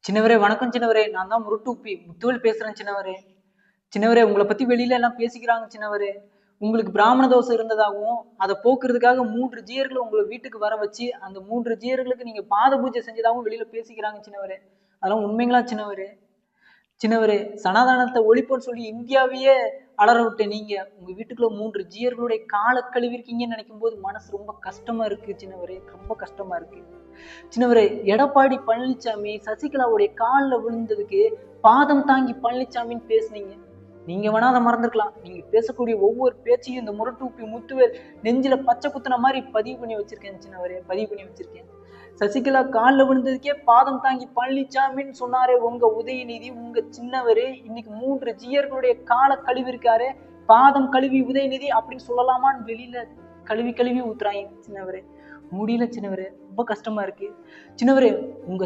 சின்னவரே வணக்கம் சின்னவரே. நான் தான் முருட்டூப்பி முத்துவேல் பேசுறேன் சின்னவரே. சின்னவரே உங்களை பத்தி வெளியில எல்லாம் பேசிக்கிறாங்க சின்னவரே. உங்களுக்கு பிராமண தோஷம் இருந்ததாகவும் அதை போக்குறதுக்காக 3 ஜீயர்களை உங்களை வீட்டுக்கு வர வச்சு அந்த 3 ஜீயர்களுக்கு நீங்க பாத பூஜை செஞ்சதாகவும் வெளியில பேசிக்கிறாங்க சின்னவரே. அதெல்லாம் உண்மைங்களா சின்னவரே? சின்னவரே, சனாதானத்தை ஒழிப்போன்னு சொல்லி இந்தியாவையே அலற விட்ட நீங்க உங்க வீட்டுக்குள்ள 3 ஜீயர்களுடைய காலை கழுவிருக்கீங்கன்னு நினைக்கும் போது மனசு ரொம்ப கஷ்டமா இருக்கு சின்னவரே. ரொம்ப கஷ்டமா இருக்கு சின்னவரே. எடப்பாடி பழனிசாமி சசிகலாவுடைய காலில் விழுந்ததுக்கு பாதம் தாங்கி பழனிசாமின்னு பேசுனீங்க. நீங்க வேணா அதை மறந்துருக்கலாம். நீங்க பேசக்கூடிய ஒவ்வொரு பேச்சையும் இந்த முரட்டூப்பி முத்துவேல் நெஞ்சில பச்சை குத்துன மாதிரி பதிவு பண்ணி வச்சிருக்கேன் சின்னவரே. பதிவு பண்ணி வச்சிருக்கேன். சசிகலா காலில் விழுந்ததுக்கே பாதம் தாங்கி பழனிசாமின்னு சொன்னாரே உங்க உதயநிதி, உங்க சின்னவரே. இன்னைக்கு 3 ஜீயர்களுடைய காலை கழுவி இருக்காரு. பாதம் கழுவி உதயநிதி அப்படின்னு சொல்லலாமான்னு வெளியில கழுவி கழுவி ஊத்துறாங்க சின்னவரே. முடியல சின்னவரே. ரொம்ப கஷ்டமா இருக்கு சின்னவரே. உங்க